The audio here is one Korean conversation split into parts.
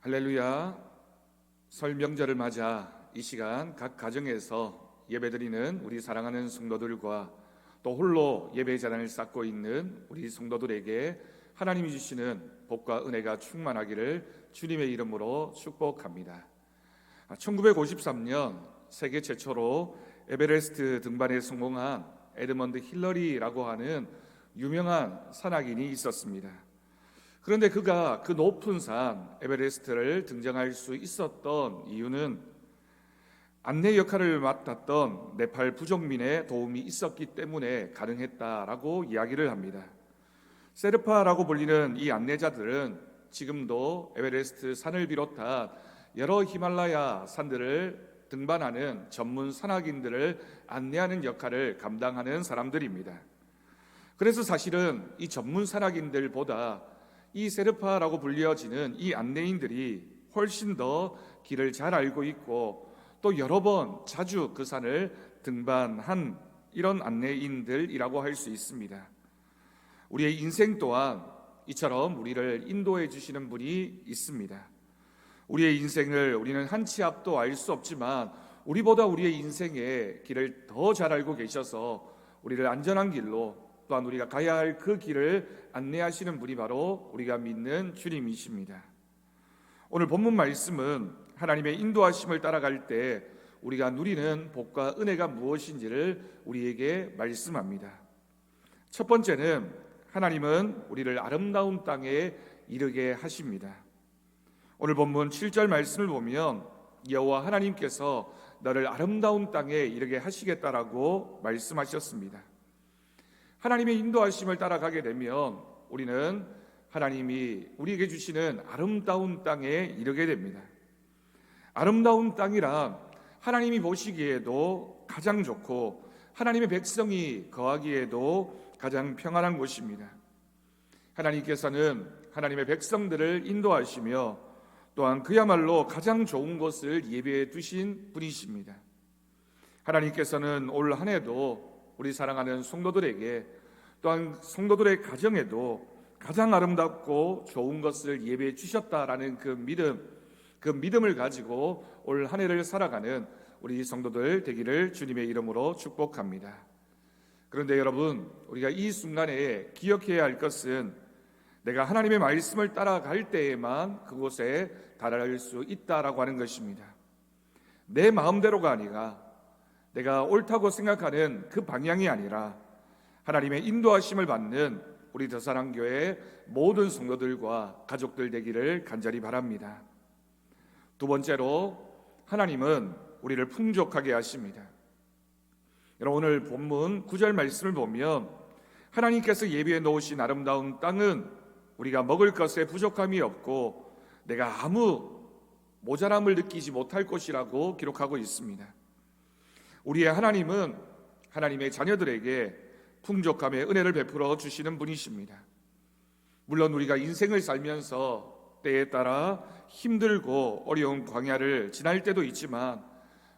할렐루야. 설 명절을 맞아 이 시간 각 가정에서 예배드리는 우리 사랑하는 성도들과 또 홀로 예배 자단을 쌓고 있는 우리 성도들에게 하나님이 주시는 복과 은혜가 충만하기를 주님의 이름으로 축복합니다. 1953년 세계 최초로 에베레스트 등반에 성공한 에드먼드 힐러리라고 하는 유명한 산악인이 있었습니다. 그런데 그가 그 높은 산 에베레스트를 등정할 수 있었던 이유는 안내 역할을 맡았던 네팔 부족민의 도움이 있었기 때문에 가능했다라고 이야기를 합니다. 세르파라고 불리는 이 안내자들은 지금도 에베레스트 산을 비롯한 여러 히말라야 산들을 등반하는 전문 산악인들을 안내하는 역할을 감당하는 사람들입니다. 그래서 사실은 이 전문 산악인들보다 이 세르파라고 불려지는 이 안내인들이 훨씬 더 길을 잘 알고 있고 또 여러 번 자주 그 산을 등반한 이런 안내인들이라고 할 수 있습니다. 우리의 인생 또한 이처럼 우리를 인도해 주시는 분이 있습니다. 우리의 인생을 우리는 한 치 앞도 알 수 없지만 우리보다 우리의 인생의 길을 더 잘 알고 계셔서 우리를 안전한 길로 또한 우리가 가야 할 그 길을 안내하시는 분이 바로 우리가 믿는 주님이십니다. 오늘 본문 말씀은 하나님의 인도하심을 따라갈 때 우리가 누리는 복과 은혜가 무엇인지를 우리에게 말씀합니다. 첫 번째는 하나님은 우리를 아름다운 땅에 이르게 하십니다. 오늘 본문 7절 말씀을 보면 여호와 하나님께서 너를 아름다운 땅에 이르게 하시겠다라고 말씀하셨습니다. 하나님의 인도하심을 따라가게 되면 우리는 하나님이 우리에게 주시는 아름다운 땅에 이르게 됩니다. 아름다운 땅이란 하나님이 보시기에도 가장 좋고 하나님의 백성이 거하기에도 가장 평안한 곳입니다. 하나님께서는 하나님의 백성들을 인도하시며 또한 그야말로 가장 좋은 곳을 예비해 두신 분이십니다. 하나님께서는 올 한 해도 우리 사랑하는 성도들에게 또한 성도들의 가정에도 가장 아름답고 좋은 것을 예배해 주셨다라는 그 믿음을 가지고 올 한 해를 살아가는 우리 성도들 되기를 주님의 이름으로 축복합니다. 그런데 여러분, 우리가 이 순간에 기억해야 할 것은 내가 하나님의 말씀을 따라갈 때에만 그곳에 달할 수 있다라고 하는 것입니다. 내 마음대로가 아니라 내가 옳다고 생각하는 그 방향이 아니라 하나님의 인도하심을 받는 우리 더사랑교회 모든 성도들과 가족들 되기를 간절히 바랍니다. 두 번째로 하나님은 우리를 풍족하게 하십니다. 여러분, 오늘 본문 9절 말씀을 보면 하나님께서 예비해 놓으신 아름다운 땅은 우리가 먹을 것에 부족함이 없고 내가 아무 모자람을 느끼지 못할 것이라고 기록하고 있습니다. 우리의 하나님은 하나님의 자녀들에게 풍족함의 은혜를 베풀어 주시는 분이십니다. 물론 우리가 인생을 살면서 때에 따라 힘들고 어려운 광야를 지날 때도 있지만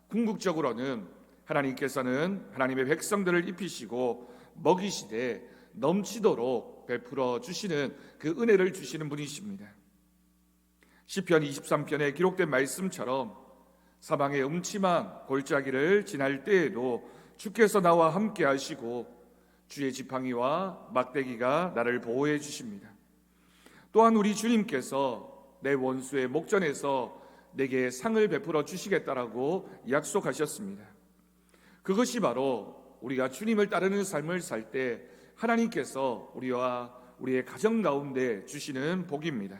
궁극적으로는 하나님께서는 하나님의 백성들을 입히시고 먹이시되 넘치도록 베풀어 주시는 그 은혜를 주시는 분이십니다. 시편 23편에 기록된 말씀처럼 사방의 음침한 골짜기를 지날 때에도 주께서 나와 함께 하시고 주의 지팡이와 막대기가 나를 보호해 주십니다. 또한 우리 주님께서 내 원수의 목전에서 내게 상을 베풀어 주시겠다라고 약속하셨습니다. 그것이 바로 우리가 주님을 따르는 삶을 살 때 하나님께서 우리와 우리의 가정 가운데 주시는 복입니다.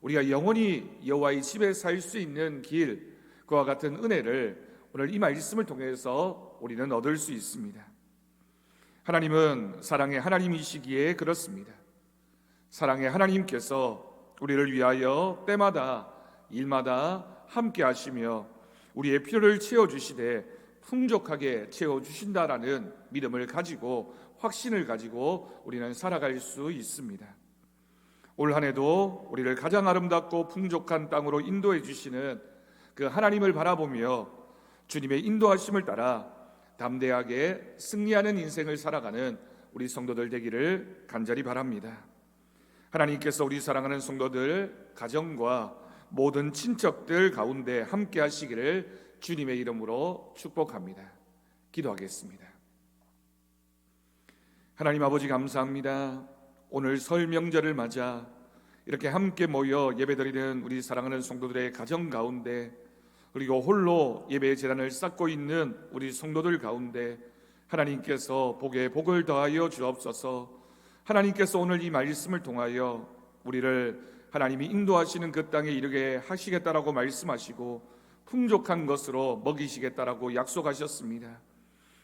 우리가 영원히 여호와의 집에 살 수 있는 길, 그와 같은 은혜를 오늘 이 말씀을 통해서 우리는 얻을 수 있습니다. 하나님은 사랑의 하나님이시기에 그렇습니다. 사랑의 하나님께서 우리를 위하여 때마다 일마다 함께 하시며 우리의 필요를 채워주시되 풍족하게 채워주신다라는 믿음을 가지고 확신을 가지고 우리는 살아갈 수 있습니다. 올 한 해도 우리를 가장 아름답고 풍족한 땅으로 인도해 주시는 그 하나님을 바라보며 주님의 인도하심을 따라 담대하게 승리하는 인생을 살아가는 우리 성도들 되기를 간절히 바랍니다. 하나님께서 우리 사랑하는 성도들 가정과 모든 친척들 가운데 함께 하시기를 주님의 이름으로 축복합니다. 기도하겠습니다. 하나님 아버지 감사합니다. 오늘 설 명절을 맞아 이렇게 함께 모여 예배드리는 우리 사랑하는 성도들의 가정 가운데, 그리고 홀로 예배의 제단을 쌓고 있는 우리 성도들 가운데 하나님께서 복에 복을 더하여 주옵소서. 하나님께서 오늘 이 말씀을 통하여 우리를 하나님이 인도하시는 그 땅에 이르게 하시겠다라고 말씀하시고 풍족한 것으로 먹이시겠다라고 약속하셨습니다.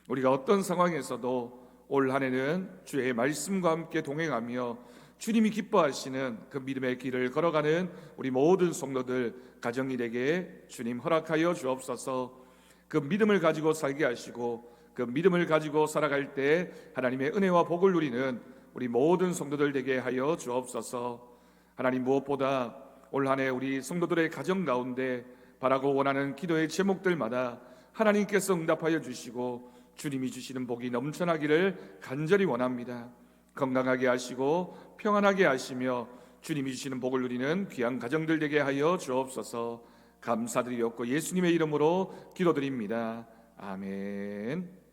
우리가 어떤 상황에서도 올 한 해는 주의 말씀과 함께 동행하며 주님이 기뻐하시는 그 믿음의 길을 걸어가는 우리 모든 성도들 가정일에게 주님 허락하여 주옵소서. 그 믿음을 가지고 살게 하시고 그 믿음을 가지고 살아갈 때 하나님의 은혜와 복을 누리는 우리 모든 성도들 되게 하여 주옵소서. 하나님, 무엇보다 올 한 해 우리 성도들의 가정 가운데 바라고 원하는 기도의 제목들마다 하나님께서 응답하여 주시고 주님이 주시는 복이 넘쳐나기를 간절히 원합니다. 건강하게 하시고 평안하게 하시며 주님이 주시는 복을 누리는 귀한 가정들 되게 하여 주옵소서. 감사드리옵고 예수님의 이름으로 기도드립니다. 아멘.